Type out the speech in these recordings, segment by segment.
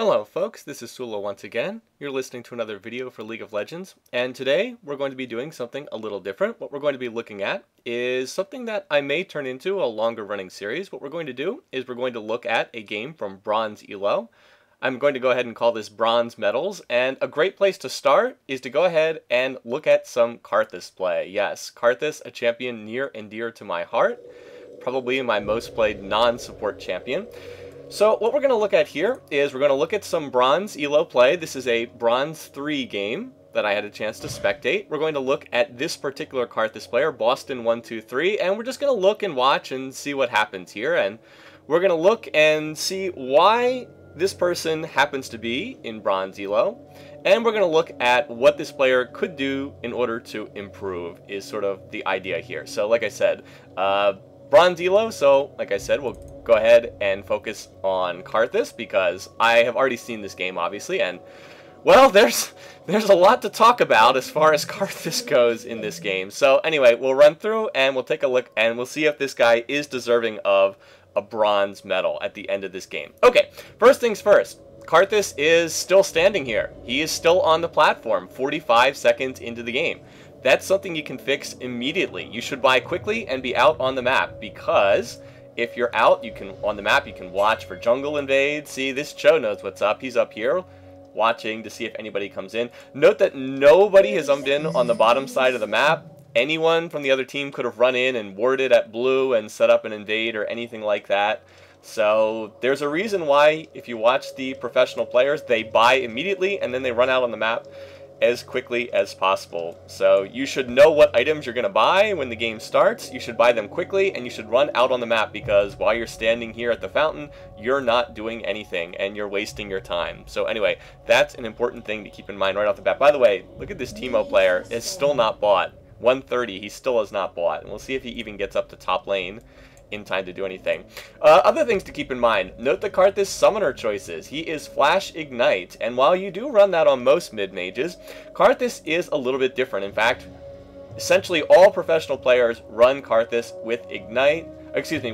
Hello folks, this is Sullla once again. You're listening to another video for League of Legends, and today we're going to be doing something a little different. What we're going to be looking at is something that I may turn into a longer running series. What we're going to do is we're going to look at a game from Bronze Elo. I'm going to go ahead and call this Bronze Medals, and a great place to start is to go ahead and look at some Karthus play. Yes, Karthus, a champion near and dear to my heart, probably my most played non-support champion. So what we're going to look at here is we're going to look at some Bronze Elo play. This is a Bronze 3 game that I had a chance to spectate. We're going to look at this particular Karthus player, Boston123, and we're just going to look and watch and see what happens here. And we're going to look and see why this person happens to be in Bronze Elo. And we're going to look at what this player could do in order to improve is sort of the idea here. So like I said, Bronze Elo, so like I said, we'll go ahead and focus on Karthus because I have already seen this game, obviously, and well, there's a lot to talk about as far as Karthus goes in this game. So anyway, we'll run through and we'll take a look and we'll see if this guy is deserving of a bronze medal at the end of this game. Okay, first things first. Karthus is still standing here. He is still on the platform 45 seconds into the game. That's something you can fix immediately. You should buy quickly and be out on the map because if you're out, you can on the map, you can watch for jungle invades. See, this Cho knows what's up. He's up here watching to see if anybody comes in. Note that nobody has been on the bottom side of the map. Anyone from the other team could have run in and warded at blue and set up an invade or anything like that. So there's a reason why if you watch the professional players, they buy immediately and then they run out on the map as quickly as possible. So you should know what items you're going to buy when the game starts. You should buy them quickly and you should run out on the map because while you're standing here at the fountain, you're not doing anything and you're wasting your time. So anyway, that's an important thing to keep in mind right off the bat. By the way, look at this Teemo player. Is still not bought. 130, he still has not bought. And we'll see if he even gets up to top lane in time to do anything. Other things to keep in mind. Note the Karthus summoner choices. He is Flash Ignite, and while you do run that on most mid-mages, Karthus is a little bit different. In fact, essentially all professional players run Karthus with Ignite,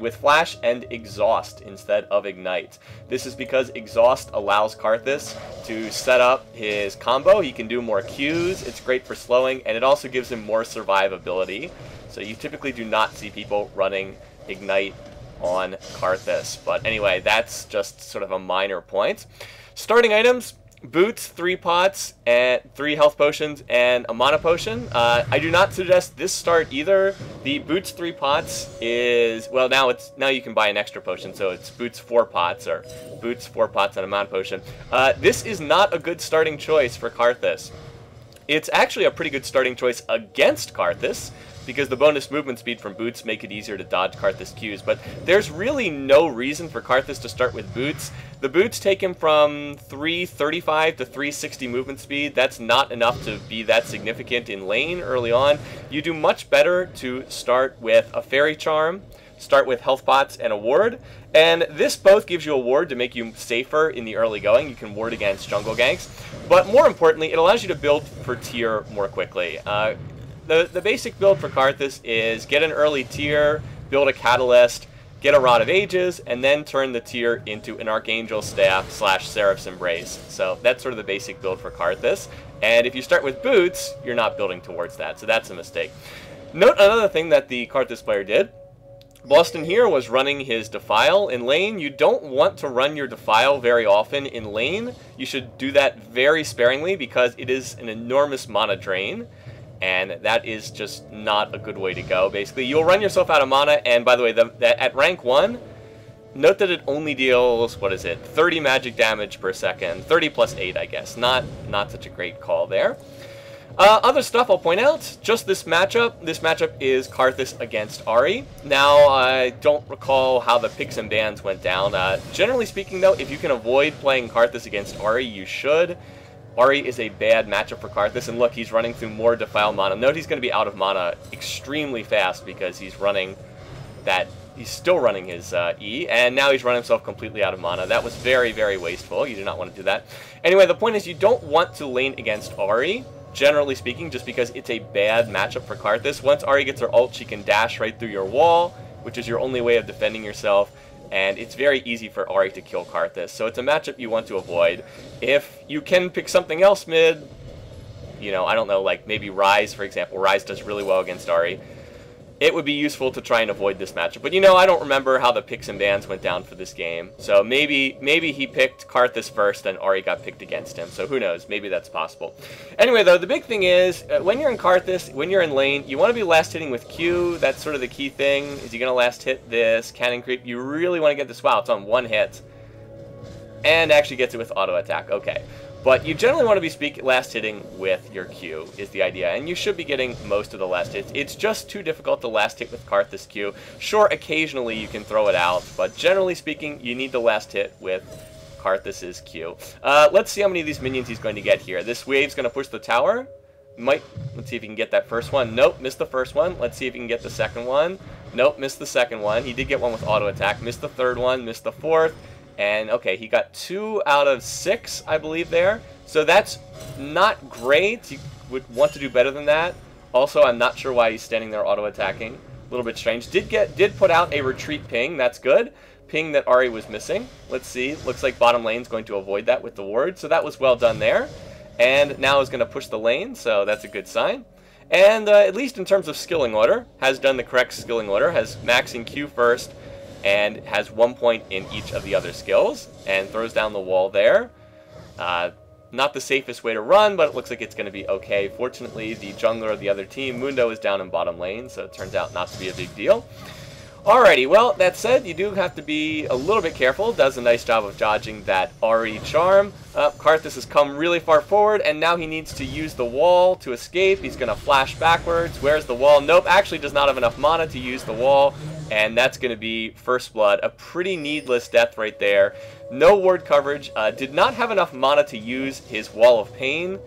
with Flash and Exhaust instead of Ignite. This is because Exhaust allows Karthus to set up his combo. He can do more Qs, it's great for slowing, and it also gives him more survivability. So you typically do not see people running Ignite on Karthus. But anyway, that's just sort of a minor point. Starting items, boots, 3 pots, and 3 health potions, and a mana potion. I do not suggest this start either. The boots 3 pots is, well, now you can buy an extra potion, so it's boots 4 pots, or boots 4 pots and a mana potion. This is not a good starting choice for Karthus. It's actually a pretty good starting choice against Karthus, because the bonus movement speed from boots make it easier to dodge Karthus Qs, but there's really no reason for Karthus to start with boots. The boots take him from 335 to 360 movement speed. That's not enough to be that significant in lane early on. You do much better to start with a Fairy Charm, start with health pots and a ward, and this both gives you a ward to make you safer in the early going. You can ward against jungle ganks, but more importantly, it allows you to build for tier more quickly. The basic build for Karthus is get an early tier, build a Catalyst, get a Rod of Ages, and then turn the tier into an Archangel Staff / Seraph's Embrace. So that's sort of the basic build for Karthus. And if you start with boots, you're not building towards that, so that's a mistake. Note another thing that the Karthus player did. Boston here was running his Defile in lane. You don't want to run your Defile very often in lane. You should do that very sparingly because it is an enormous mana drain. And that is just not a good way to go. Basically, you'll run yourself out of mana, and by the way, at rank 1, note that it only deals, 30 magic damage per second. 30 plus 8, I guess. Not such a great call there. Other stuff I'll point out, just this matchup. This matchup is Karthus against Ahri. Now, I don't recall how the picks and bans went down. Generally speaking, though, if you can avoid playing Karthus against Ahri, you should. Ahri is a bad matchup for Karthus, and look, he's running through more Defile mana. Note he's going to be out of mana extremely fast because he's running that. He's still running his E, and now he's run himself completely out of mana. That was very, very wasteful. You do not want to do that. Anyway, the point is you don't want to lane against Ahri, generally speaking, just because it's a bad matchup for Karthus. Once Ahri gets her ult, she can dash right through your wall, which is your only way of defending yourself. and it's very easy for Ahri to kill Karthus, so it's a matchup you want to avoid. If you can pick something else mid, you know, I don't know, like maybe Ryze, for example. Ryze does really well against Ahri. It would be useful to try and avoid this matchup. But, you know, I don't remember how the picks and bans went down for this game. So maybe he picked Karthus first and Ahri got picked against him. So who knows? Maybe that's possible. Anyway, though, the big thing is, when you're in Karthus, when you're in lane, you want to be last hitting with Q. That's sort of the key thing. Is he going to last hit this cannon creep? You really want to get this. Wow, it's on one hit. And actually gets it with auto attack. Okay. But you generally want to be last hitting with your Q, is the idea. And you should be getting most of the last hits. It's just too difficult to last hit with Karthus Q. Sure, occasionally you can throw it out, but generally speaking, you need the last hit with Karthus's Q. Let's see how many of these minions he's going to get here. This wave's going to push the tower. Let's see if he can get that first one. Nope, missed the first one. Let's see if he can get the second one. Nope, missed the second one. He did get one with auto attack. Missed the third one, missed the fourth. And, okay, he got 2 out of 6, I believe, there. So that's not great. You would want to do better than that. Also, I'm not sure why he's standing there auto-attacking. A little bit strange. Did put out a retreat ping. That's good. Ping that Ahri was missing. Let's see. Looks like bottom lane's going to avoid that with the ward. So that was well done there. And now is going to push the lane, so that's a good sign. And at least in terms of skilling order, has done the correct skilling order. Has maxing Q first, and has 1 point in each of the other skills, and throws down the wall there. Not the safest way to run, but it looks like it's going to be okay. Fortunately, the jungler of the other team, Mundo, is down in bottom lane, so it turns out not to be a big deal. Alrighty, well, that said, you do have to be a little bit careful. Does a nice job of dodging that Ahri charm. Karthus has come really far forward, and now he needs to use the wall to escape. He's going to flash backwards. Where's the wall? Nope, actually does not have enough mana to use the wall, and that's going to be first blood. A pretty needless death right there. No ward coverage. Did not have enough mana to use his wall of pain.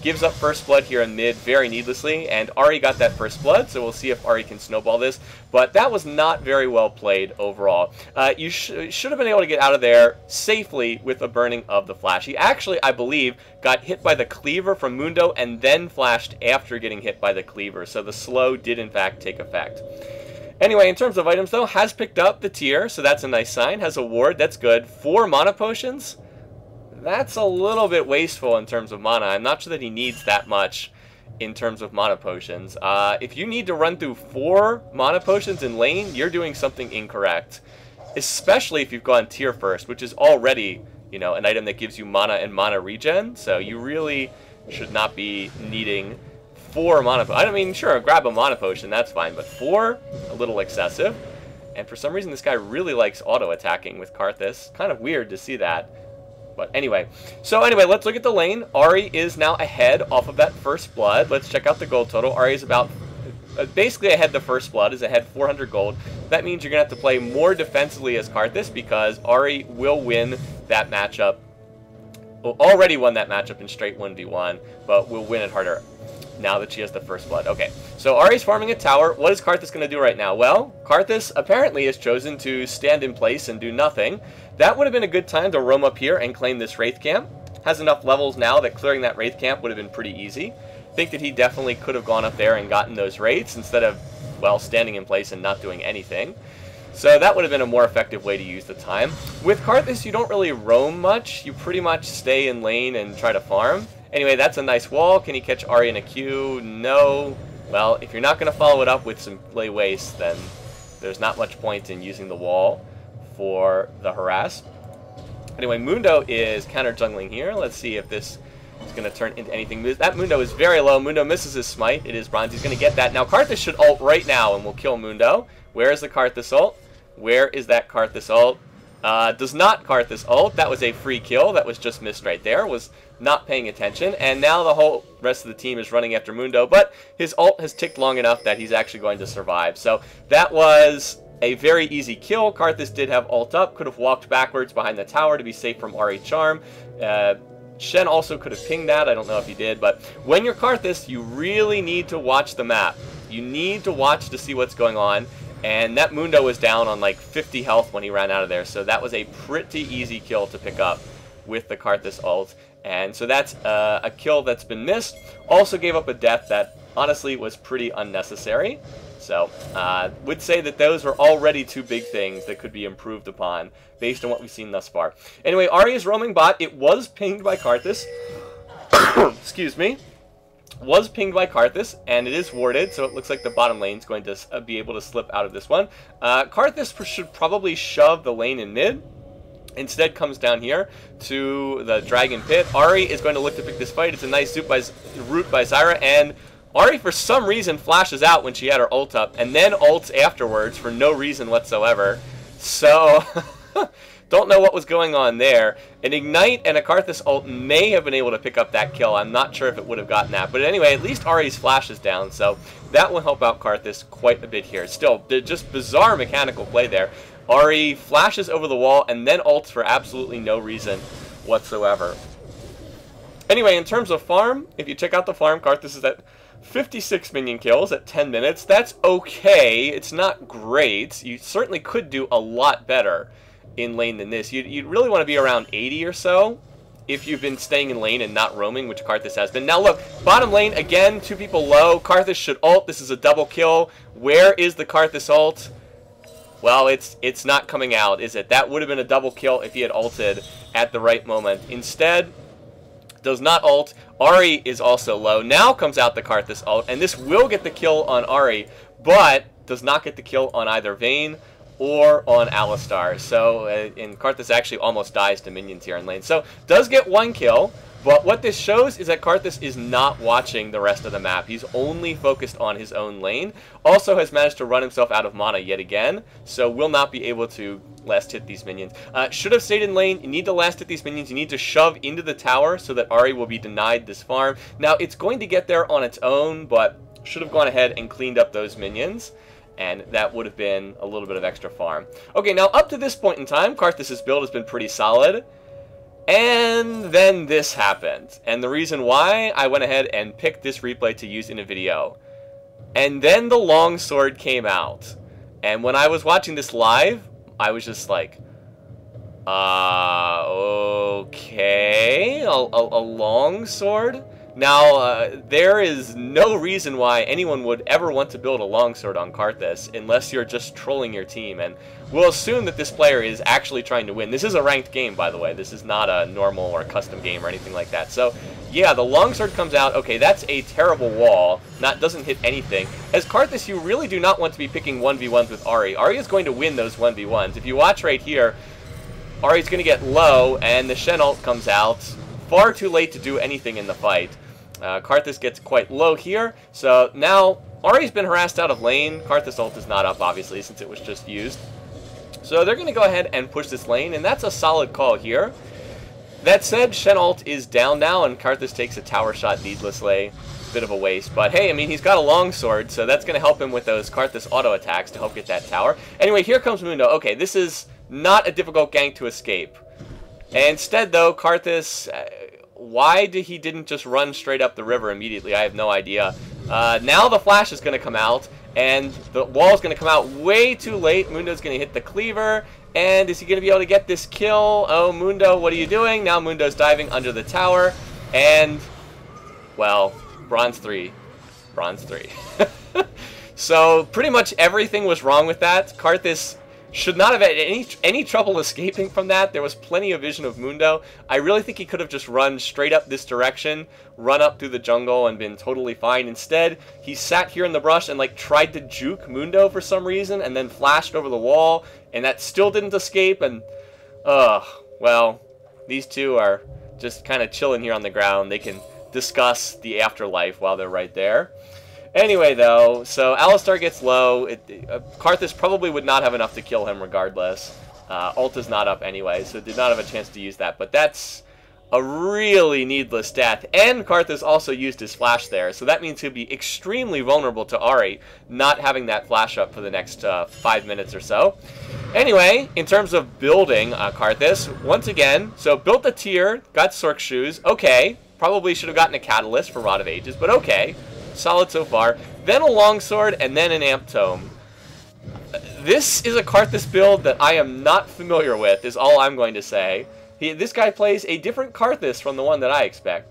Gives up first blood here in mid very needlessly, and Ahri got that first blood, so we'll see if Ahri can snowball this. But that was not very well played overall. You should have been able to get out of there safely with a burning of the flash. He actually, I believe, got hit by the cleaver from Mundo and then flashed after getting hit by the cleaver, so the slow did in fact take effect. Anyway, in terms of items though, has picked up the tier, so that's a nice sign. Has a ward, that's good. 4 mana potions. That's a little bit wasteful in terms of mana. I'm not sure that he needs that much in terms of mana potions. If you need to run through 4 mana potions in lane, you're doing something incorrect. Especially if you've gone tier first, which is already, you know, an item that gives you mana and mana regen. So you really should not be needing 4 mana potions. I mean, sure, grab a mana potion, that's fine. But 4, a little excessive. And for some reason, this guy really likes auto-attacking with Karthus. Kind of weird to see that. But anyway, let's look at the lane. Ahri is now ahead off of that first blood. Let's check out the gold total. Ahri is about, basically ahead the first blood, is ahead 400 gold. That means you're going to have to play more defensively as Karthus because Ahri will win that matchup. Well, already won that matchup in straight 1v1, but will win it harder now that she has the first blood. Okay, so Ahri's farming a tower. What is Karthus going to do right now? Well, Karthus apparently has chosen to stand in place and do nothing. That would have been a good time to roam up here and claim this Wraith Camp. Has enough levels now that clearing that Wraith Camp would have been pretty easy. Think that he definitely could have gone up there and gotten those Wraiths instead of, well, standing in place and not doing anything. So that would have been a more effective way to use the time. With Karthus, you don't really roam much. You pretty much stay in lane and try to farm. Anyway, that's a nice wall. Can he catch Ahri in a Q? No. Well, if you're not going to follow it up with some play waste, then there's not much point in using the wall for the harass. Anyway, Mundo is counter jungling here. Let's see if this is going to turn into anything. That Mundo is very low. Mundo misses his smite. It is bronze. He's going to get that. Now, Karthus should ult right now and will kill Mundo. Where is the Karthus ult? Where is that Karthus ult? Does not Karthus ult. That was a free kill. That was just missed right there. Was not paying attention. And now the whole rest of the team is running after Mundo. But his ult has ticked long enough that he's actually going to survive. So that was a very easy kill. Karthus did have ult up. Could have walked backwards behind the tower to be safe from Ahri charm. Shen also could have pinged that. I don't know if he did. But when you're Karthus, you really need to watch the map. You need to watch to see what's going on. And that Mundo was down on like 50 health when he ran out of there. So that was a pretty easy kill to pick up with the Karthus ult. And so that's a kill that's been missed. Also gave up a death that honestly was pretty unnecessary. So, would say that those were already two big things that could be improved upon based on what we've seen thus far. Anyway, Ahri is roaming bot. It was pinged by Karthus. Excuse me. Was pinged by Karthus, and it is warded, so it looks like the bottom lane is going to be able to slip out of this one. Karthus should probably shove the lane in mid. Instead comes down here to the Dragon Pit. Ahri is going to look to pick this fight. It's a nice root by Zyra, and Ahri for some reason flashes out when she had her ult up, and then ults afterwards for no reason whatsoever. So, don't know what was going on there. An Ignite and a Karthus ult may have been able to pick up that kill. I'm not sure if it would have gotten that. But anyway, at least Ahri's flash is down, so that will help out Karthus quite a bit here. Still, just bizarre mechanical play there. Ahri flashes over the wall and then ults for absolutely no reason whatsoever. Anyway, in terms of farm, if you check out the farm, Karthus is at 56 minion kills at 10 minutes. That's okay. It's not great. You certainly could do a lot better in lane than this. You'd really want to be around 80 or so if you've been staying in lane and not roaming, which Karthus has been. Now look, bottom lane, again, 2 people low. Karthus should ult. This is a double kill. Where is the Karthus ult? Well, it's not coming out, is it? That would have been a double kill if he had ulted at the right moment. Instead, does not ult. Ahri is also low. Now comes out the Karthus ult, and this will get the kill on Ahri, but does not get the kill on either Vayne or on Alistar. So, and Karthus actually almost dies to minions here in lane. So, does get 1 kill. But what this shows is that Karthus is not watching the rest of the map. He's only focused on his own lane. Also has managed to run himself out of mana yet again, so will not be able to last hit these minions. Should have stayed in lane. You need to last hit these minions. You need to shove into the tower so that Ahri will be denied this farm. Now, it's going to get there on its own, but should have gone ahead and cleaned up those minions, and that would have been a little bit of extra farm. Okay, now up to this point in time, Karthus' build has been pretty solid. And then this happened. And the reason why, I went ahead and picked this replay to use in a video. And then the longsword came out. And when I was watching this live, I was just like, okay, a longsword? Now, there is no reason why anyone would ever want to build a longsword on Karthus unless you're just trolling your team, and we'll assume that this player is actually trying to win. This is a ranked game, by the way. This is not a normal or custom game or anything like that. So, yeah, the longsword comes out. Okay, that's a terrible wall. Doesn't hit anything. As Karthus, you really do not want to be picking 1v1s with Ahri. Ahri is going to win those 1v1s. If you watch right here, Ahri's going to get low, and the Shen ult comes out. Far too late to do anything in the fight. Karthus gets quite low here, so now Ahri's been harassed out of lane. Karthus ult is not up, obviously, since it was just used. So they're going to go ahead and push this lane, and that's a solid call here. That said, Shen ult is down now, and Karthus takes a tower shot needlessly. Bit of a waste, but hey, I mean, he's got a longsword, so that's going to help him with those Karthus auto attacks to help get that tower. Anyway, here comes Mundo. Okay, this is not a difficult gank to escape. And instead, though, Karthus... why he didn't just run straight up the river immediately, I have no idea. Now the flash is going to come out, and the wall is going to come out way too late. Mundo's going to hit the cleaver, and is he going to be able to get this kill? Oh, Mundo, what are you doing? Now Mundo's diving under the tower, and, well, bronze 3. Bronze 3. So, pretty much everything was wrong with that. Karthus should not have had any trouble escaping from that. There was plenty of vision of Mundo. I really think he could have just run straight up this direction, run up through the jungle, and been totally fine. Instead, he sat here in the brush and like tried to juke Mundo for some reason, and then flashed over the wall, and that still didn't escape. And well, these two are just kind of chilling here on the ground. They can discuss the afterlife while they're right there. Anyway, though, so Alistar gets low. Karthus probably would not have enough to kill him regardless. Ult is not up anyway, so did not have a chance to use that. But that's a really needless death. And Karthus also used his flash there, so that means he'll be extremely vulnerable to Ahri, not having that flash up for the next 5 minutes or so. Anyway, in terms of building Karthus, once again, so built a tier, got Sork shoes, okay. Probably should have gotten a catalyst for Rod of Ages, but okay. Solid so far. Then a longsword, and then an amp tome. This is a Karthus build that I am not familiar with, is all I'm going to say. This guy plays a different Karthus from the one that I expect.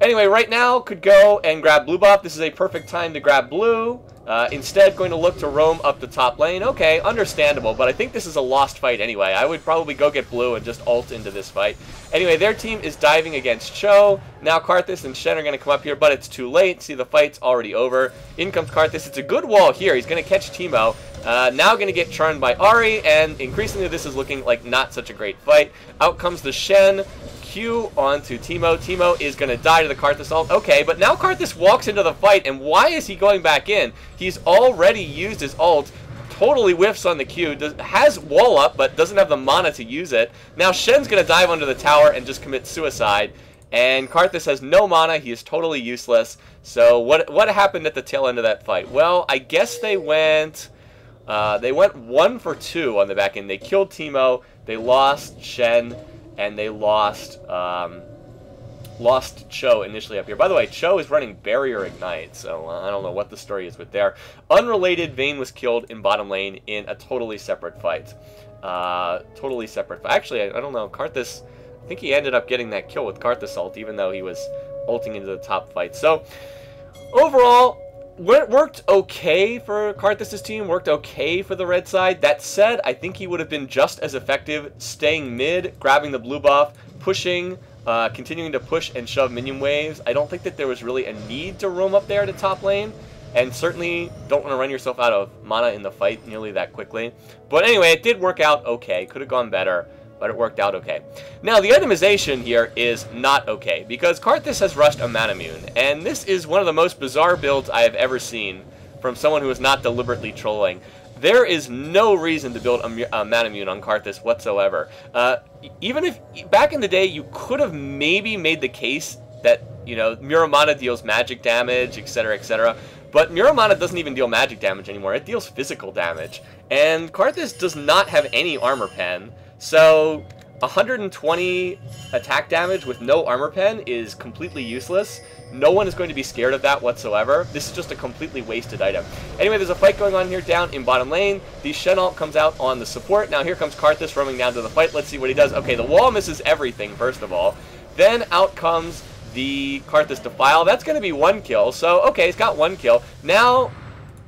Anyway, right now, could go and grab blue buff. This is a perfect time to grab blue. Instead, going to look to roam up the top lane. Okay, understandable, but I think this is a lost fight anyway. I would probably go get blue and just ult into this fight. Anyway, their team is diving against Cho. Now Karthus and Shen are going to come up here, but it's too late. See, the fight's already over. In comes Karthus. It's a good wall here. He's going to catch Teemo. Now going to get charmed by Ahri, and increasingly this is looking like not such a great fight. Out comes the Shen. Q onto Teemo. Teemo is going to die to the Karthus ult. Okay, but now Karthus walks into the fight, and why is he going back in? He's already used his ult. Totally whiffs on the Q. Has wall up, but doesn't have the mana to use it. Now Shen's going to dive under the tower and just commit suicide. And Karthus has no mana. He is totally useless. So what happened at the tail end of that fight? Well, I guess they went 1 for 2 on the back end. They killed Teemo. They lost Shen. And they lost Cho initially up here. By the way, Cho is running Barrier Ignite, so I don't know what the story is with there. Unrelated, Vayne was killed in bottom lane in a totally separate fight. Actually, I don't know. Karthus, I think he ended up getting that kill with Karthus ult, even though he was ulting into the top fight. So, overall, it worked okay for Karthus' team, worked okay for the red side. That said, I think he would have been just as effective staying mid, grabbing the blue buff, pushing, continuing to push and shove minion waves. I don't think that there was really a need to roam up there to top lane, and certainly don't want to run yourself out of mana in the fight nearly that quickly. But anyway, it did work out okay. Could have gone better, but it worked out okay. Now, the itemization here is not okay, because Karthus has rushed a Manamune, and this is one of the most bizarre builds I have ever seen from someone who is not deliberately trolling. There is no reason to build a Manamune on Karthus whatsoever. Even if, back in the day, you could have maybe made the case that, you know, Muramana deals magic damage, etc., etc., but Muramana doesn't even deal magic damage anymore. It deals physical damage, and Karthus does not have any armor pen. So 120 attack damage with no armor pen is completely useless. No one is going to be scared of that whatsoever. This is just a completely wasted item. Anyway, there's a fight going on here down in bottom lane. The Shen ult comes out on the support. Now here comes Karthus roaming down to the fight. Let's see what he does. Okay, the wall misses everything, first of all. Then out comes the Karthus Defile. That's going to be 1 kill. So, okay, he's got 1 kill. Now,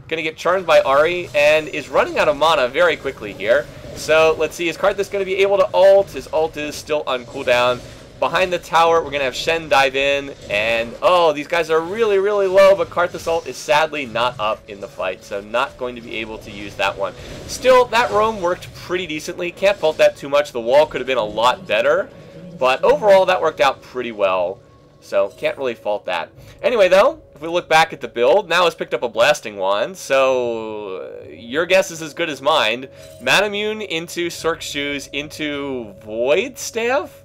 going to get charmed by Ahri and is running out of mana very quickly here. So, let's see, is Karthus going to be able to ult? His ult is still on cooldown. Behind the tower, we're going to have Shen dive in, and, oh, these guys are really, really low, but Karthus ult is sadly not up in the fight, so not going to be able to use that one. Still, that roam worked pretty decently. Can't fault that too much. The wall could have been a lot better, but overall, that worked out pretty well, so can't really fault that. Anyway, though, if we look back at the build, now it's picked up a Blasting Wand, so your guess is as good as mine. Manamune into Sorc Shoes into Void Staff?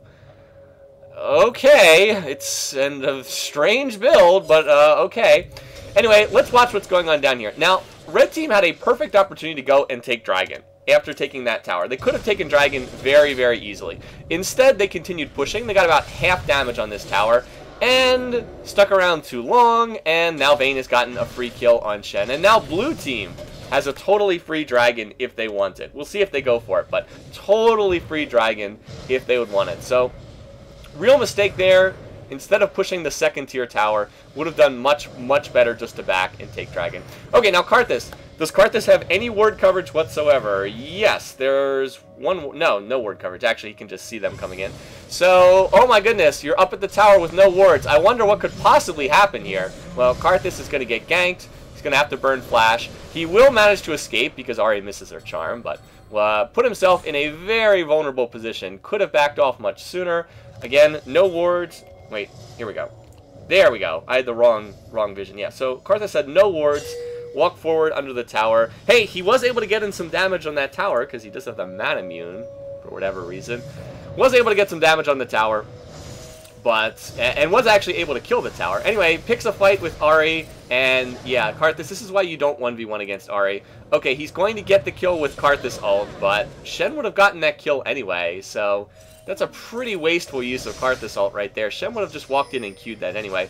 Okay, it's a strange build, but okay. Anyway, let's watch what's going on down here. Now, Red Team had a perfect opportunity to go and take Dragon after taking that tower. They could have taken Dragon very, very easily. Instead, they continued pushing. They got about half damage on this tower and stuck around too long, and now Vayne has gotten a free kill on Shen. And now Blue Team has a totally free Dragon if they want it. We'll see if they go for it, but totally free Dragon if they would want it. So, real mistake there. Instead of pushing the second tier tower, would have done much, much better just to back and take Dragon. Okay, now Karthus. Does Karthus have any ward coverage whatsoever? Yes, there's one. No ward coverage. Actually, you can just see them coming in. So, oh my goodness, you're up at the tower with no wards. I wonder what could possibly happen here. Well, Karthus is going to get ganked. He's going to have to burn Flash. He will manage to escape because Ahri misses her charm, but put himself in a very vulnerable position. Could have backed off much sooner. Again, no wards. Wait, here we go. There we go. I had the wrong vision. Yeah, so Karthus had no wards. Walk forward under the tower. Hey, he was able to get in some damage on that tower because he does have the Manamune for whatever reason. Was able to get some damage on the tower, but and was actually able to kill the tower. Anyway, picks a fight with Ahri, and yeah, Karthus, this is why you don't 1v1 against Ahri. Okay, he's going to get the kill with Karthus ult, but Shen would have gotten that kill anyway, so that's a pretty wasteful use of Karthus ult right there. Shen would have just walked in and queued that anyway.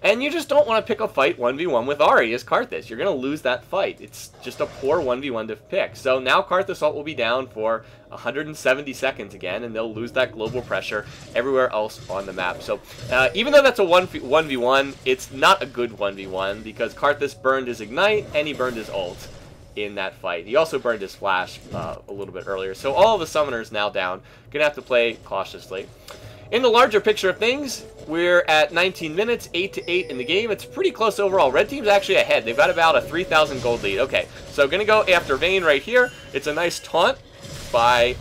And you just don't want to pick a fight 1v1 with Ahri as Karthus. You're going to lose that fight. It's just a poor 1v1 to pick. So now Karthus ult will be down for 170 seconds again, and they'll lose that global pressure everywhere else on the map. So even though that's a 1v1, it's not a good 1v1 because Karthus burned his Ignite and he burned his ult in that fight. He also burned his Flash a little bit earlier. So all of the summoners now down. Going to have to play cautiously. In the larger picture of things, we're at 19 minutes, 8-8 in the game. It's pretty close overall. Red team's actually ahead. They've got about a 3,000 gold lead. Okay, so gonna go after Vayne right here. It's a nice taunt by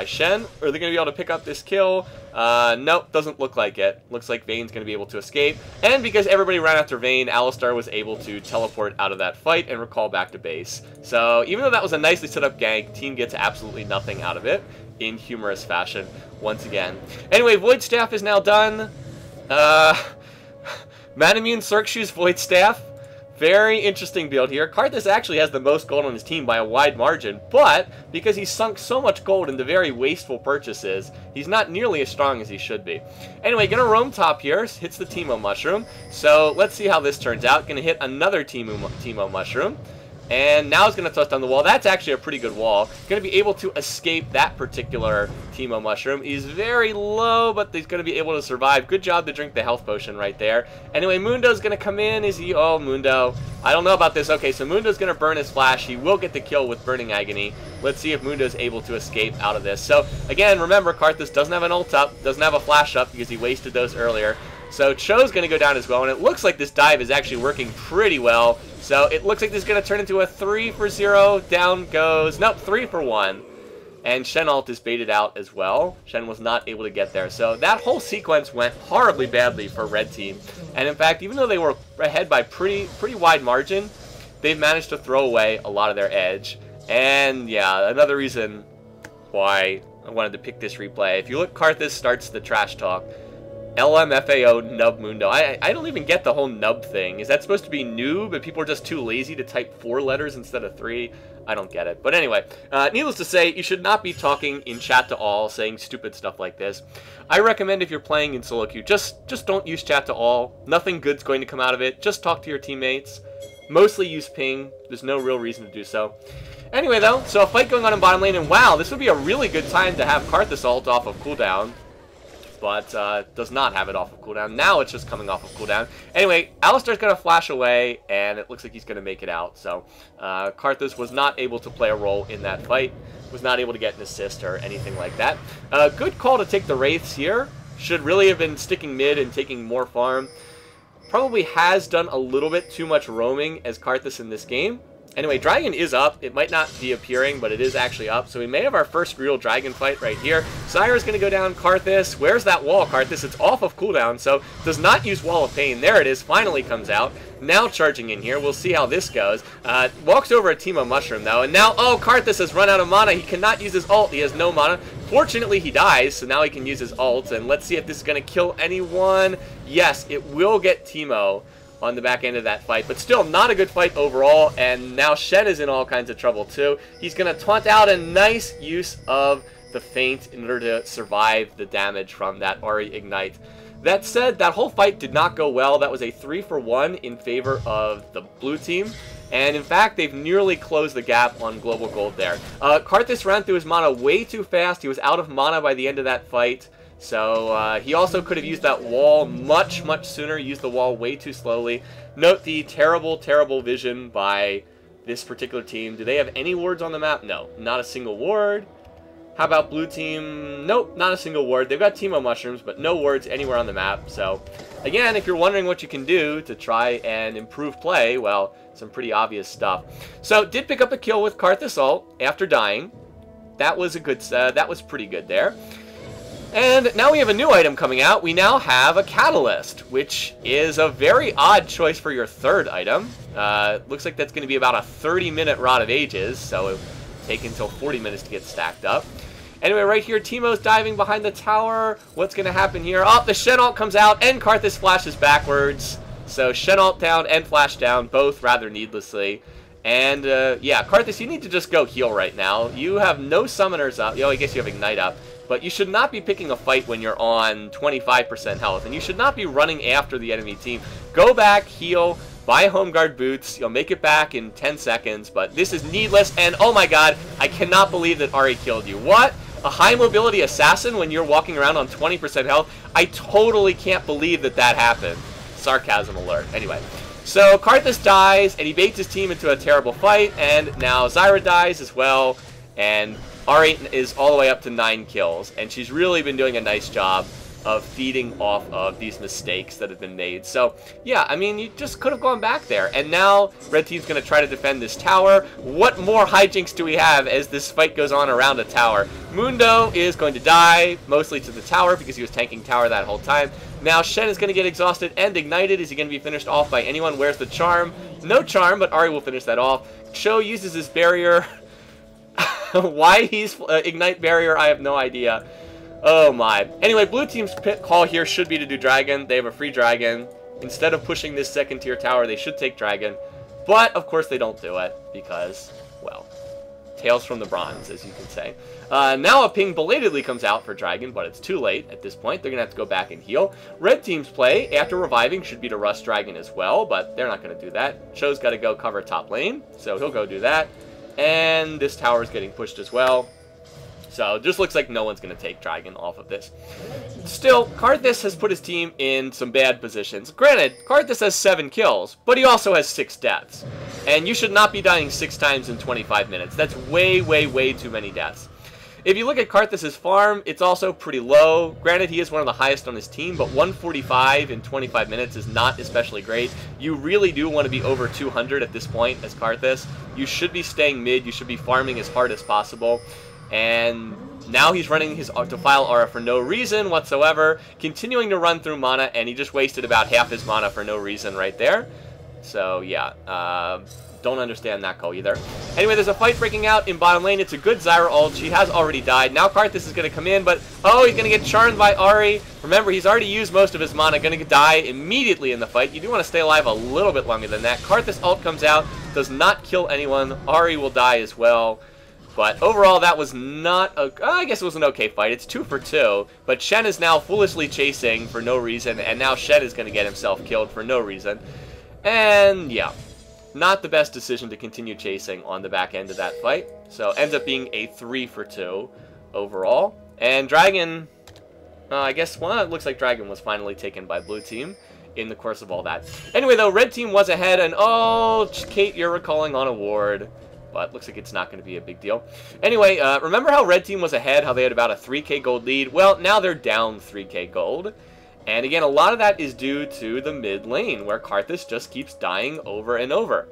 Shen. Are they gonna be able to pick up this kill? Nope, doesn't look like it. Looks like Vayne's gonna be able to escape. And because everybody ran after Vayne, Alistar was able to teleport out of that fight and recall back to base. So even though that was a nicely set up gank, team gets absolutely nothing out of it in humorous fashion once again. Anyway, Void Staff is now done. Manamune Karthus Void Staff. Very interesting build here. Karthus actually has the most gold on his team by a wide margin, but because he's sunk so much gold into very wasteful purchases, he's not nearly as strong as he should be. Anyway, gonna roam top here, hits the Teemo Mushroom. So let's see how this turns out. Gonna hit another Teemo Mushroom. And now he's going to toss down the wall. That's actually a pretty good wall. Going to be able to escape that particular Teemo Mushroom. He's very low, but he's going to be able to survive. Good job to drink the health potion right there. Anyway, Mundo's going to come in. Is he? Oh, Mundo. I don't know about this. Okay, so Mundo's going to burn his Flash. He will get the kill with Burning Agony. Let's see if Mundo's able to escape out of this. So, again, remember, Karthus doesn't have an ult up, doesn't have a Flash up because he wasted those earlier. So Cho's going to go down as well, and it looks like this dive is actually working pretty well. So it looks like this is going to turn into a 3-for-0. Down goes, nope, 3-for-1. And Shen ult is baited out as well. Shen was not able to get there. So that whole sequence went horribly badly for Red Team. And in fact, even though they were ahead by pretty wide margin, they've managed to throw away a lot of their edge. And yeah, another reason why I wanted to pick this replay. If you look, Karthus starts the trash talk. LMFAO nub Mundo. I don't even get the whole nub thing. Is that supposed to be noob, but people are just too lazy to type 4 letters instead of 3? I don't get it. But anyway, needless to say, you should not be talking in chat to all, saying stupid stuff like this. I recommend if you're playing in solo queue, just don't use chat to all. Nothing good's going to come out of it. Just talk to your teammates. Mostly use ping. There's no real reason to do so. Anyway, though, so a fight going on in bottom lane, and wow, this would be a really good time to have Karthus ult off of cooldown. But does not have it off of cooldown. Now it's just coming off of cooldown. Anyway, Alistar's going to flash away, and it looks like he's going to make it out. So Karthus was not able to play a role in that fight. Was not able to get an assist or anything like that. Good call to take the Wraiths here. Should really have been sticking mid and taking more farm. Probably has done a little bit too much roaming as Karthus in this game. Anyway, Dragon is up. It might not be appearing, but it is actually up. So we may have our first real Dragon fight right here. Zyra's going to go down Karthus. Where's that wall, Karthus? It's off of cooldown, so does not use Wall of Pain. There it is. Finally comes out. Now charging in here. We'll see how this goes. Walks over a Teemo Mushroom, though. And now, oh, Karthus has run out of mana. He cannot use his ult. He has no mana. Fortunately, he dies, so now he can use his ult. And let's see if this is going to kill anyone. Yes, it will get Teemo on the back end of that fight, but still not a good fight overall, and now Shen is in all kinds of trouble too. He's going to taunt out a nice use of the feint in order to survive the damage from that Ahri Ignite. That said, that whole fight did not go well. That was a 3-for-1 in favor of the blue team, and in fact, they've nearly closed the gap on global gold there. Karthus ran through his mana way too fast. He was out of mana by the end of that fight. So he also could have used that wall much sooner, used the wall way too slowly. Note the terrible vision by this particular team. Do they have any wards on the map? No, not a single ward. How about blue team? Nope, not a single ward. They've got Teemo Mushrooms, but no wards anywhere on the map. So again, if you're wondering what you can do to try and improve play, well, some pretty obvious stuff. So did pick up a kill with Karthus ult after dying. That was a good. That was pretty good there. And now we have a new item coming out. We now have a Catalyst, which is a very odd choice for your third item. Looks like that's going to be about a 30-minute Rod of Ages, so it'll take until 40 minutes to get stacked up. Anyway, right here, Teemo's diving behind the tower. What's going to happen here? Oh, the Shen ult comes out, and Karthus flashes backwards. So Shen ult down and flash down, both rather needlessly. And, yeah, Karthus, you need to just go heal right now. You have no summoners up. Oh, I guess you have Ignite up. But you should not be picking a fight when you're on 25% health, and you should not be running after the enemy team. Go back, heal, buy home guard boots. You'll make it back in 10 seconds, but this is needless, and oh my god, I cannot believe that Ahri killed you. What? A high mobility assassin when you're walking around on 20% health? I totally can't believe that that happened. Sarcasm alert. Anyway, so Karthus dies, and he baits his team into a terrible fight, and now Zyra dies as well, and Ahri is all the way up to 9 kills, and she's really been doing a nice job of feeding off of these mistakes that have been made. So, yeah, I mean, you just could have gone back there. And now, Red Team's going to try to defend this tower. What more hijinks do we have as this fight goes on around a tower? Mundo is going to die, mostly to the tower, because he was tanking tower that whole time. Now, Shen is going to get exhausted and ignited. Is he going to be finished off by anyone? Where's the charm? No charm, but Ahri will finish that off. Cho uses his barrier. Why he's Ignite Barrier, I have no idea. Oh my. Anyway, blue team's call here should be to do dragon. They have a free dragon. Instead of pushing this second tier tower, they should take dragon. But, of course, they don't do it because, well, tales from the bronze, as you can say. Now a ping belatedly comes out for dragon, but it's too late at this point. They're going to have to go back and heal. Red team's play, after reviving, should be to rush dragon as well, but they're not going to do that. Cho's got to go cover top lane, so he'll go do that. And this tower is getting pushed as well. So, it just looks like no one's going to take dragon off of this. Still, Karthus has put his team in some bad positions. Granted, Karthus has 7 kills, but he also has 6 deaths. And you should not be dying 6 times in 25 minutes. That's way, way, way too many deaths. If you look at Karthus' farm, it's also pretty low. Granted, he is one of the highest on his team, but 145 in 25 minutes is not especially great. You really do want to be over 200 at this point as Karthus. You should be staying mid. You should be farming as hard as possible. And now he's running his Defile Aura for no reason whatsoever, continuing to run through mana, and he just wasted about half his mana for no reason right there. So, yeah, don't understand that call either. Anyway, there's a fight breaking out in bottom lane. It's a good Zyra ult. She has already died. Now Karthus is going to come in, but, oh, he's going to get charmed by Ahri. Remember, he's already used most of his mana, going to die immediately in the fight. You do want to stay alive a little bit longer than that. Karthus ult comes out, does not kill anyone. Ahri will die as well. But overall, that was not a... I guess it was an okay fight. It's 2 for 2. But Shen is now foolishly chasing for no reason. And now Shen is going to get himself killed for no reason. And, yeah. Not the best decision to continue chasing on the back end of that fight. So, ends up being a 3 for 2 overall. And Dragon... I guess, well, it looks like Dragon was finally taken by Blue Team in the course of all that. Anyway, though, Red Team was ahead. And, oh, Kate, you're recalling on a ward. But looks like it's not going to be a big deal. Anyway, remember how Red Team was ahead, how they had about a 3k gold lead? Well, now they're down 3k gold. And again, a lot of that is due to the mid lane, where Karthus just keeps dying over and over.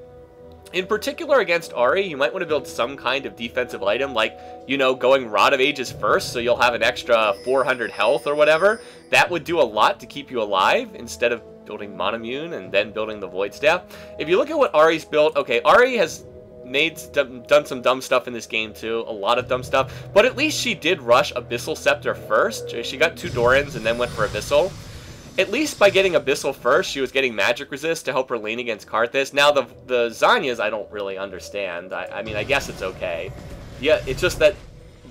In particular against Ahri, you might want to build some kind of defensive item, like, you know, going Rod of Ages first, so you'll have an extra 400 health or whatever. That would do a lot to keep you alive, instead of building Manamune and then building the Void Staff. If you look at what Ahri's built, okay, Ahri has... done some dumb stuff in this game too, a lot of dumb stuff, but at least she did rush Abyssal Scepter first. She got 2 Dorans and then went for Abyssal. At least by getting Abyssal first, she was getting Magic Resist to help her lane against Karthus. Now the Zanyas I don't really understand. I mean, I guess it's okay. Yeah, it's just that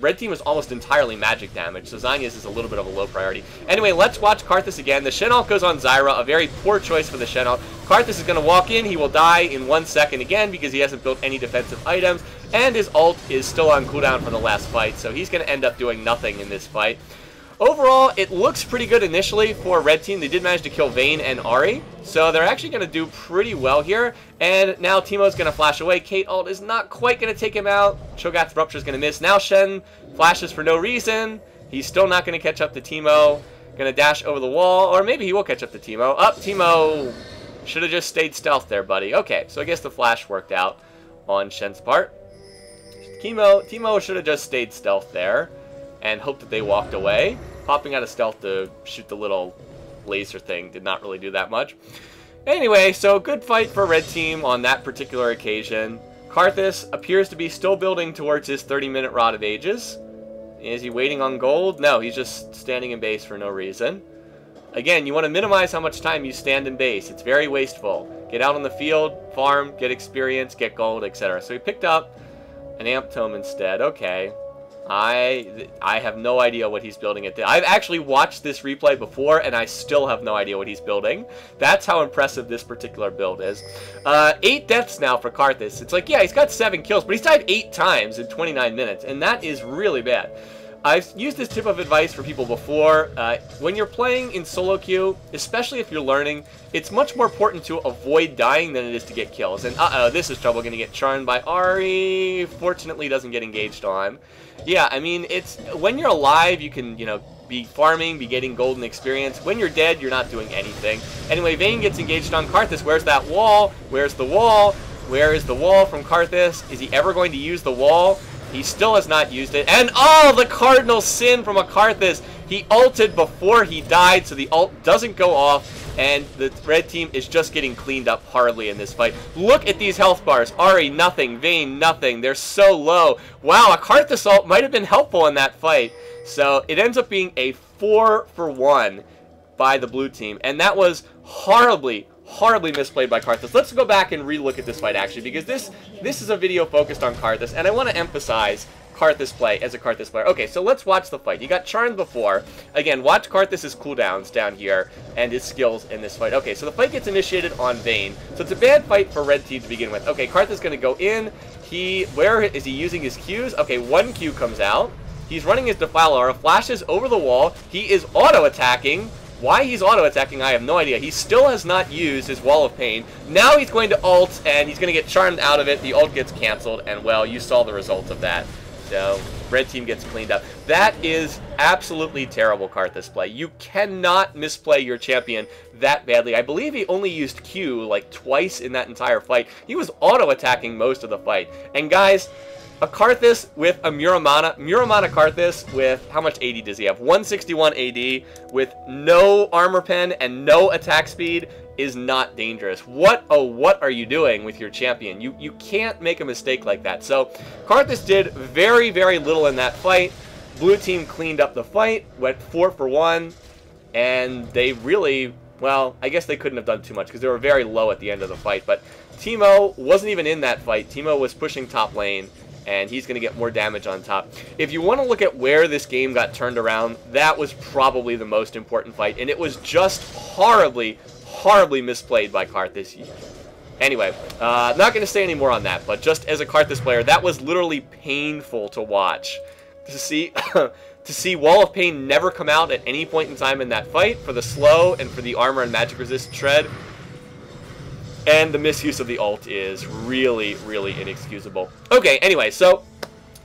Red Team is almost entirely magic damage, so Zanyas is a little bit of a low priority. Anyway, let's watch Karthus again. The Shen ult goes on Zyra, a very poor choice for the Shen ult. Karthus is going to walk in, he will die in 1 second again because he hasn't built any defensive items, and his ult is still on cooldown from the last fight, so he's going to end up doing nothing in this fight. Overall, it looks pretty good initially for Red Team. They did manage to kill Vayne and Ahri, so they're actually going to do pretty well here. And now Teemo's going to flash away. Kate ult is not quite going to take him out. Cho'Gath's Rupture is going to miss. Now Shen flashes for no reason. He's still not going to catch up to Teemo. Going to dash over the wall, or maybe he will catch up to Teemo. Teemo should have just stayed stealth there, buddy. Okay, so I guess the flash worked out on Shen's part. Teemo should have just stayed stealth there and hoped that they walked away. Popping out of stealth to shoot the little laser thing did not really do that much. Anyway, so good fight for Red Team on that particular occasion. Karthus appears to be still building towards his 30-minute Rod of Ages. Is he waiting on gold? No, he's just standing in base for no reason. Again, you want to minimize how much time you stand in base. It's very wasteful. Get out on the field, farm, get experience, get gold, etc. So he picked up an Amp Tome instead. Okay. I have no idea what he's building at this. I've actually watched this replay before, and I still have no idea what he's building. That's how impressive this particular build is. 8 deaths now for Karthus. It's like, yeah, he's got 7 kills, but he's died 8 times in 29 minutes, and that is really bad. I've used this tip of advice for people before. When you're playing in solo queue, especially if you're learning, it's much more important to avoid dying than it is to get kills. And this is trouble. Going to get charmed by Ahri. Fortunately, doesn't get engaged on. Yeah, I mean, it's when you're alive, you can, you know, be farming, be getting golden experience. When you're dead, you're not doing anything. Anyway, Vayne gets engaged on Karthus. Where's that wall? Where's the wall? Where is the wall from Karthus? Is he ever going to use the wall? He still has not used it. And, oh, the cardinal sin from a Karthus. He ulted before he died, so the ult doesn't go off. And the red team is just getting cleaned up horribly in this fight. Look at these health bars. Ahri, nothing. Vayne, nothing. They're so low. Wow, a Karthus ult might have been helpful in that fight. So it ends up being a 4-for-1 by the blue team. And that was horribly misplayed by Karthus. Let's go back and re-look at this fight, actually, because this is a video focused on Karthus, and I want to emphasize Karthus play as a Karthus player. Okay, so let's watch the fight. You got charmed before. Again, watch Karthus' cooldowns down here and his skills in this fight. Okay, so the fight gets initiated on Vayne. So it's a bad fight for red team to begin with. Okay, Karthus is going to go in. Where is he using his Qs? Okay, one Q comes out. He's running his Defiler, flashes over the wall. He is auto-attacking. Why he's auto-attacking, I have no idea. He still has not used his Wall of Pain. Now he's going to ult, and he's going to get charmed out of it. The ult gets canceled, and, well, you saw the result of that. So, red team gets cleaned up. That is absolutely terrible Karthus play. You cannot misplay your champion that badly. I believe he only used Q, like, twice in that entire fight. He was auto-attacking most of the fight. And, guys, a Karthus with a Muramana Karthus with, how much AD does he have? 161 AD with no armor pen and no attack speed is not dangerous. What are you doing with your champion? You can't make a mistake like that. So Karthus did very little in that fight. Blue team cleaned up the fight, went 4-for-1, and they really, well, I guess they couldn't have done too much because they were very low at the end of the fight. But Teemo wasn't even in that fight. Teemo was pushing top lane, and he's going to get more damage on top. If you want to look at where this game got turned around, that was probably the most important fight, and it was just horribly misplayed by Karthus. Anyway, not going to say any more on that, but just as a Karthus player, that was literally painful to watch. To see to see Wall of Pain never come out at any point in time in that fight, for the slow and for the armor and magic resist shred. And the misuse of the ult is really inexcusable. Okay, anyway, so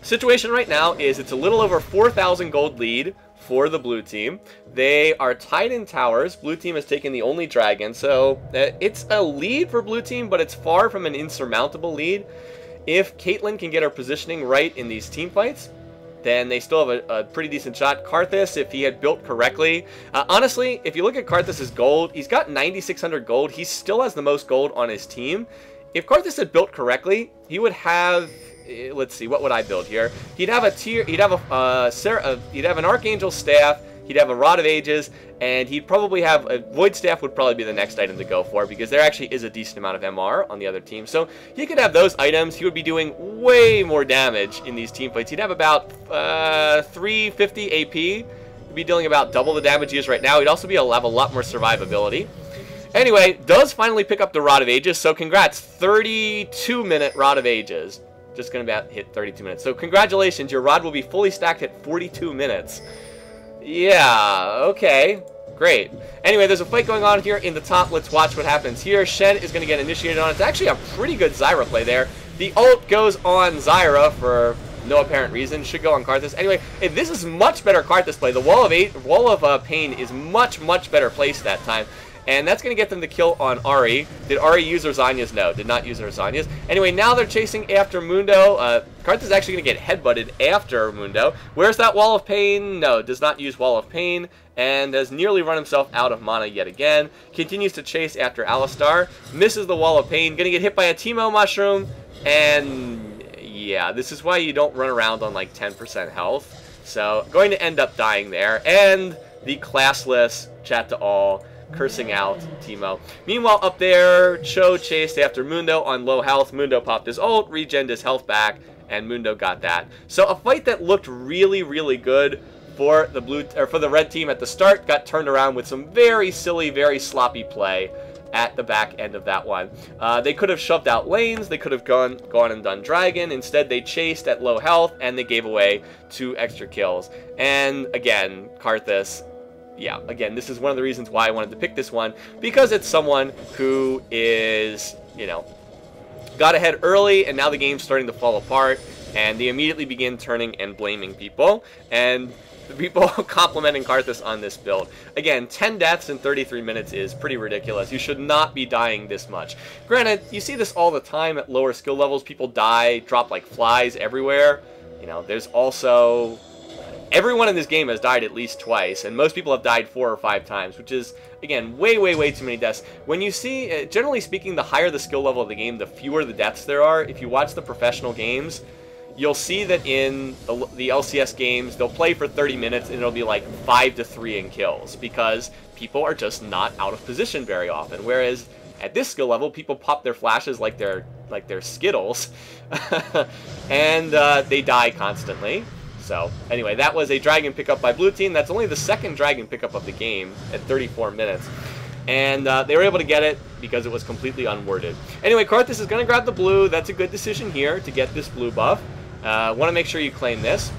situation right now is it's a little over 4,000 gold lead for the blue team. They are tied in towers. Blue team has taken the only dragon, so it's a lead for blue team, but it's far from an insurmountable lead. If Caitlyn can get her positioning right in these team fights, then they still have a pretty decent shot. Karthus, if he had built correctly, honestly, if you look at Karthus' gold, he's got 9,600 gold. He still has the most gold on his team. If Karthus had built correctly, he would have, let's see, what would I build here? He'd have he'd have an Archangel Staff, he'd have a Rod of Ages, and he'd probably have a Void Staff would probably be the next item to go for, because there actually is a decent amount of MR on the other team. So he could have those items. He would be doing way more damage in these team fights. He'd have about 350 AP. He'd be dealing about double the damage he is right now. He'd also have a lot more survivability. Anyway, does finally pick up the Rod of Ages, so congrats. 32-minute Rod of Ages. Just going to hit 32 minutes. So congratulations, your Rod will be fully stacked at 42 minutes. Yeah, okay. Great. Anyway, there's a fight going on here in the top. Let's watch what happens here. Shen is going to get initiated on. It's actually a pretty good Zyra play there. The ult goes on Zyra for no apparent reason. Should go on Karthus. Anyway, this is much better Karthus play. The Wall of Pain is much better placed that time. And that's going to get them the kill on Ahri. Did Ahri use her Zhonya's? No, did not use her Zhonya's. Anyway, now they're chasing after Mundo. Karthus is actually going to get headbutted after Mundo. Where's that Wall of Pain? No, does not use Wall of Pain. And has nearly run himself out of mana yet again. Continues to chase after Alistar. Misses the Wall of Pain. Going to get hit by a Teemo Mushroom. And yeah, this is why you don't run around on like 10% health. So, going to end up dying there. And the classless chat to all, cursing out Teemo. Meanwhile, up there, Cho chased after Mundo on low health. Mundo popped his ult, regened his health back, and Mundo got that. So a fight that looked really, really good for the red team at the start got turned around with some very silly, very sloppy play at the back end of that one. They could have shoved out lanes, they could have gone and done Dragon. Instead, they chased at low health, and they gave away 2 extra kills. And again, Karthus, yeah, again, this is one of the reasons why I wanted to pick this one, because it's someone who is, you know, got ahead early, and now the game's starting to fall apart, and they immediately begin turning and blaming people, and the people complimenting Karthus on this build. Again, 10 deaths in 33 minutes is pretty ridiculous. You should not be dying this much. Granted, you see this all the time at lower skill levels. People die, drop like flies everywhere. You know, there's also... Everyone in this game has died at least twice, and most people have died 4 or 5 times, which is, again, way, way, way too many deaths. When you see, generally speaking, the higher the skill level of the game, the fewer the deaths there are. If you watch the professional games, you'll see that in the LCS games, they'll play for 30 minutes, and it'll be like 5-3 in kills, because people are just not out of position very often. Whereas at this skill level, people pop their flashes like they're Skittles, and they die constantly. So, anyway, that was a Dragon pickup by Blue Team. That's only the second Dragon pickup of the game at 34 minutes. And they were able to get it because it was completely unworded. Anyway, Karthus is going to grab the blue. That's a good decision here to get this blue buff. Want to make sure you claim this.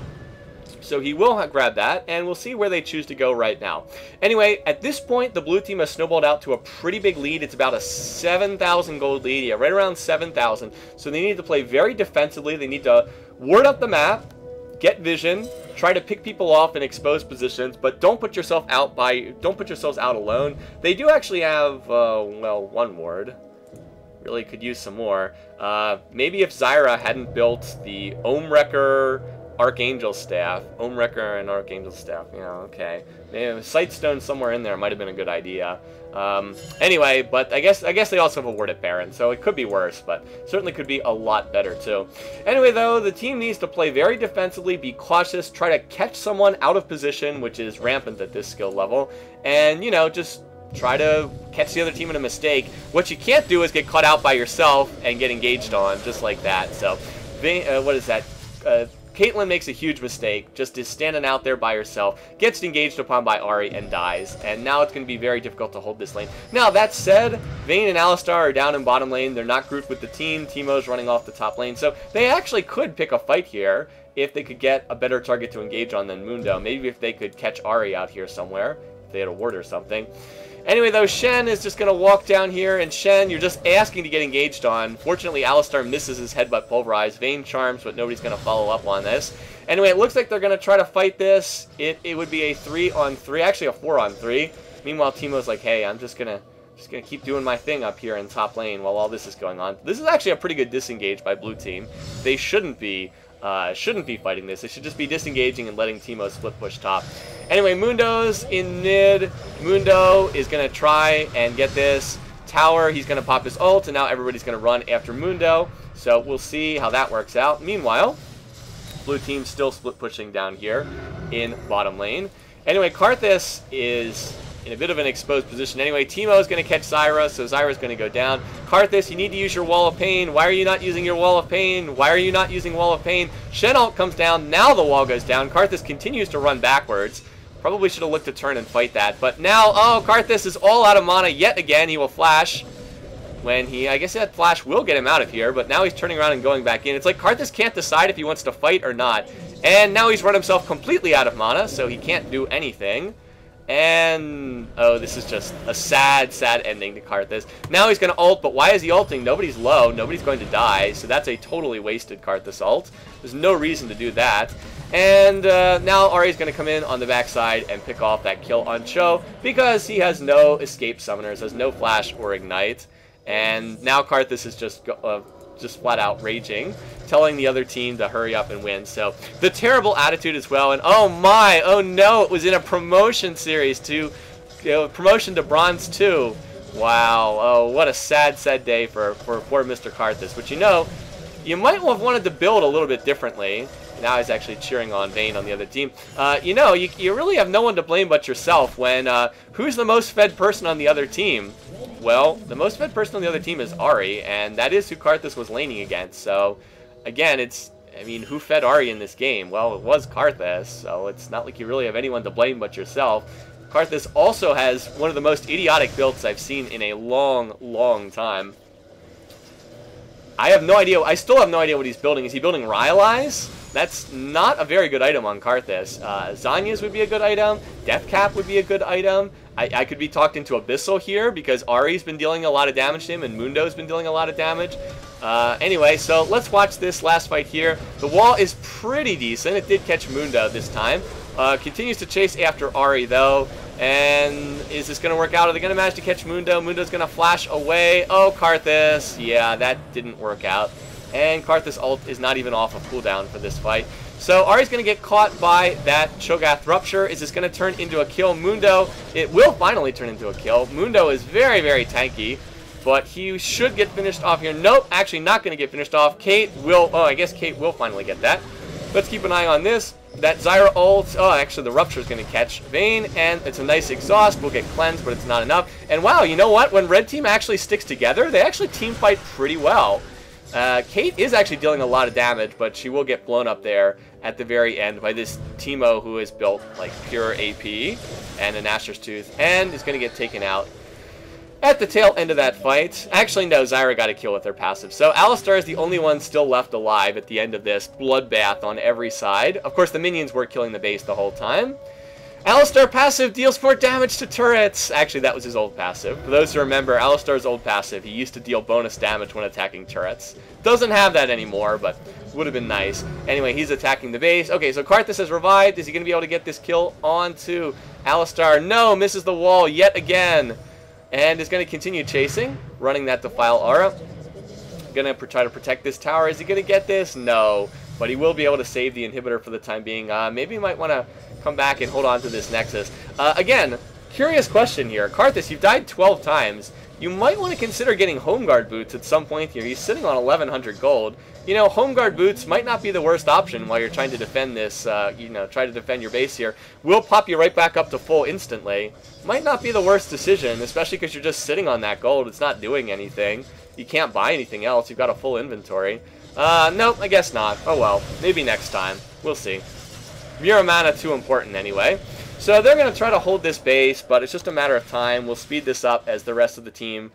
So he will grab that, and we'll see where they choose to go right now. Anyway, at this point, the blue team has snowballed out to a pretty big lead. It's about a 7,000 gold lead. Yeah, right around 7,000. So they need to play very defensively. They need to ward up the map, get vision, try to pick people off in exposed positions, but don't put yourselves out alone. They do actually have well, 1 ward. Really could use some more. Maybe if Zyra hadn't built the Ohmwrecker Archangel Staff. Ohmwrecker and Archangel Staff. Yeah, okay. Maybe a Sightstone somewhere in there might have been a good idea. Anyway, but I guess they also have a ward at Baron, so it could be worse, but certainly could be a lot better too. Anyway, though, the team needs to play very defensively, be cautious, try to catch someone out of position, which is rampant at this skill level, and, you know, just try to catch the other team in a mistake. What you can't do is get caught out by yourself and get engaged on, just like that. So, what is that? Caitlyn makes a huge mistake, just is standing out there by herself, gets engaged upon by Ahri, and dies. And now it's going to be very difficult to hold this lane. Now, that said, Vayne and Alistar are down in bottom lane. They're not grouped with the team. Teemo's running off the top lane. So they actually could pick a fight here if they could get a better target to engage on than Mundo. Maybe if they could catch Ahri out here somewhere, if they had a ward or something. Anyway, though, Shen is just going to walk down here, and Shen, you're just asking to get engaged on. Fortunately, Alistar misses his headbutt pulverize. Vayne charms, but nobody's going to follow up on this. Anyway, it looks like they're going to try to fight this. It would be a 3-on-3, actually a 4-on-3. Meanwhile, Teemo's like, hey, I'm just gonna keep doing my thing up here in top lane while all this is going on. This is actually a pretty good disengage by Blue Team. They shouldn't be fighting this. They should just be disengaging and letting Teemo split push top. Anyway, Mundo's in mid. Mundo is going to try and get this tower. He's going to pop his ult, and now everybody's going to run after Mundo. So we'll see how that works out. Meanwhile, Blue Team's still split pushing down here in bottom lane. Anyway, Karthus is in a bit of an exposed position. Anyway, Teemo is going to catch Zyra, so Zyra's going to go down. Karthus, you need to use your Wall of Pain. Why are you not using your Wall of Pain? Why are you not using Wall of Pain? Shen ult comes down. Now the wall goes down. Karthus continues to run backwards. Probably should have looked to turn and fight that. But now, oh, Karthus is all out of mana yet again. He will flash. When I guess that flash will get him out of here, but now he's turning around and going back in. It's like Karthus can't decide if he wants to fight or not. And now he's run himself completely out of mana, so he can't do anything. And, oh, this is just a sad, sad ending to Karthus. Now he's going to ult, but why is he ulting? Nobody's low, nobody's going to die, so that's a totally wasted Karthus ult. There's no reason to do that. And now Ahri's going to come in on the backside and pick off that kill on Cho, because he has no escape summoners, has no flash or ignite. And now Karthus is just flat out raging, telling the other team to hurry up and win. So the terrible attitude as well. And oh my, oh no, it was in a promotion series to, promotion to Bronze 2. Wow, oh, what a sad, sad day for poor Mr. Karthus. But you might have wanted to build a little bit differently. Now he's actually cheering on Vayne on the other team. You really have no one to blame but yourself when, who's the most fed person on the other team? Well, the most fed person on the other team is Ahri, and that is who Karthus was laning against. So, again, it's I mean, who fed Ari in this game? Well, it was Karthus, so it's not like you really have anyone to blame but yourself. Karthus also has one of the most idiotic builds I've seen in a long, long time. I have no idea. I still have no idea what he's building. Is he building Rylai's? That's not a very good item on Karthus. Zanya's would be a good item. Deathcap would be a good item. I could be talked into Abyssal here because Ari's been dealing a lot of damage to him and Mundo's been dealing a lot of damage. Anyway, so let's watch this last fight here. The wall is pretty decent. It did catch Mundo this time. Continues to chase after Ari, though. And is this going to work out? Are they going to manage to catch Mundo? Mundo's going to flash away. Oh, Karthus. Yeah, that didn't work out. And Karthus' ult is not even off of cooldown for this fight. So Ari's going to get caught by that Cho'Gath Rupture. Is this going to turn into a kill? Mundo, it will finally turn into a kill. Mundo is very, very tanky, but he should get finished off here. Nope, actually not going to get finished off. Kate will, oh, I guess Kate will finally get that. Let's keep an eye on this. That Zyra ult, oh, actually the Rupture is going to catch Vayne, and it's a nice exhaust. We'll get cleansed, but it's not enough. And wow, you know what? When Red Team actually sticks together, they actually team fight pretty well. Kate is actually dealing a lot of damage, but she will get blown up there at the very end by this Teemo who is built like pure AP and a Nashor's Tooth, and is going to get taken out at the tail end of that fight. Actually, no, Zyra got a kill with her passive. So Alistar is the only one still left alive at the end of this bloodbath on every side. Of course, the minions were killing the base the whole time. Alistar passive deals more damage to turrets. Actually, that was his old passive. For those who remember, Alistar's old passive, he used to deal bonus damage when attacking turrets. Doesn't have that anymore, but would have been nice. Anyway, he's attacking the base. Okay, so Karthus has revived. Is he going to be able to get this kill onto Alistar? No, misses the wall yet again. And is going to continue chasing, running that Defile Aura. Going to try to protect this tower. Is he going to get this? No. But he will be able to save the inhibitor for the time being. Maybe he might want to come back and hold on to this Nexus. Again, curious question here. Karthus, you've died 12 times. You might want to consider getting Home Guard boots at some point here. He's sitting on 1,100 gold. You know, Home Guard boots might not be the worst option while you're trying to defend this, you know, try to defend your base here. Will pop you right back up to full instantly. Might not be the worst decision, especially because you're just sitting on that gold. It's not doing anything. You can't buy anything else. You've got a full inventory. Nope, I guess not. Oh well, maybe next time. We'll see. Mirror mana too important anyway. So they're going to try to hold this base, but it's just a matter of time. We'll speed this up as the rest of the team,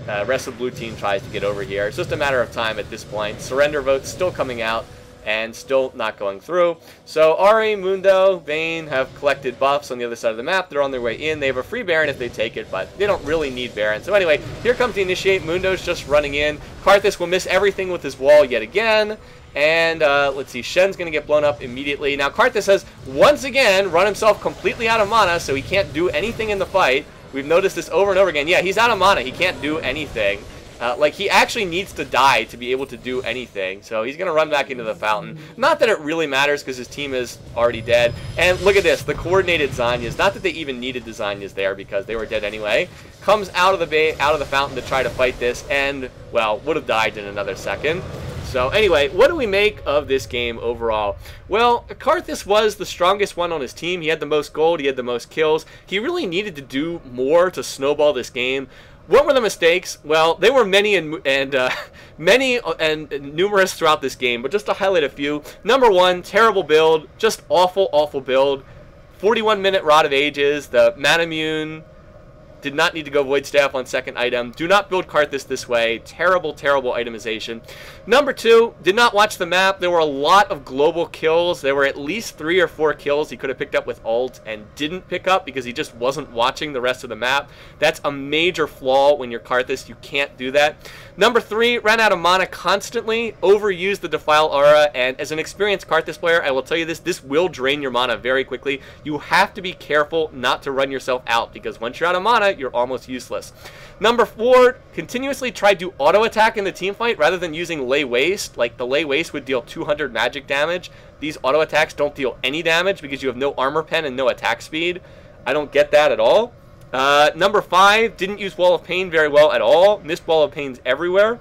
rest of the blue team tries to get over here. It's just a matter of time at this point. Surrender votes still coming out and still not going through. So Ari, Mundo, Vayne have collected buffs on the other side of the map. They're on their way in. They have a free Baron if they take it, but they don't really need Baron. So anyway, here comes the Initiate. Mundo's just running in. Karthus will miss everything with his wall yet again. And let's see, Shen's going to get blown up immediately. Now Karthus has once again run himself completely out of mana, so he can't do anything in the fight. We've noticed this over and over again. Yeah, he's out of mana. He can't do anything. Like, he actually needs to die to be able to do anything. So he's going to run back into the fountain. Not that it really matters because his team is already dead. And look at this, the coordinated Zanyas. Not that they even needed the Zanyas there because they were dead anyway. Comes out of the fountain to try to fight this and, well, would have died in another second. So anyway, what do we make of this game overall? Well, Karthus was the strongest one on his team. He had the most gold. He had the most kills. He really needed to do more to snowball this game. What were the mistakes? Well, they were many and numerous throughout this game, but just to highlight a few. Number one, terrible build. Just awful, awful build. 41-minute Rod of Ages. The Manamune did not need to go Void Staff on second item. Do not build Karthus this way. Terrible, terrible itemization. Number two, did not watch the map. There were a lot of global kills. There were at least 3 or 4 kills he could have picked up with ult and didn't pick up because he just wasn't watching the rest of the map. That's a major flaw when you're Karthus. You can't do that. Number 3, ran out of mana constantly, overused the Defile Aura, and as an experienced Karthus player, I will tell you this will drain your mana very quickly. You have to be careful not to run yourself out because once you're out of mana, you're almost useless. Number 4, continuously tried to auto-attack in the team fight rather than using Lay Waste. Like, the Lay Waste would deal 200 magic damage. These auto-attacks don't deal any damage because you have no armor pen and no attack speed. I don't get that at all. Number 5, didn't use Wall of Pain very well at all. Missed Wall of Pains everywhere.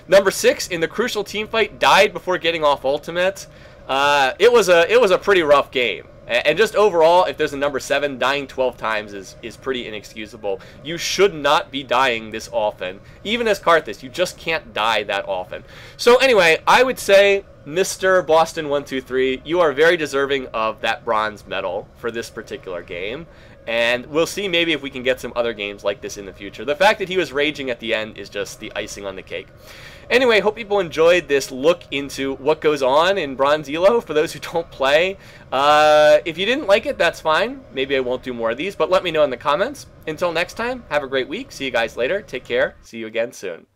Number 6, in the crucial team fight, died before getting off ultimate. It was a pretty rough game. And just overall, if there's a number 7, dying 12 times is pretty inexcusable. You should not be dying this often. Even as Karthus, you just can't die that often. So anyway, I would say, Mr. Boston 123, you are very deserving of that bronze medal for this particular game. And we'll see maybe if we can get some other games like this in the future. The fact that he was raging at the end is just the icing on the cake. Anyway, hope people enjoyed this look into what goes on in Bronze Elo for those who don't play. If you didn't like it, that's fine. Maybe I won't do more of these, but let me know in the comments. Until next time, have a great week. See you guys later. Take care. See you again soon.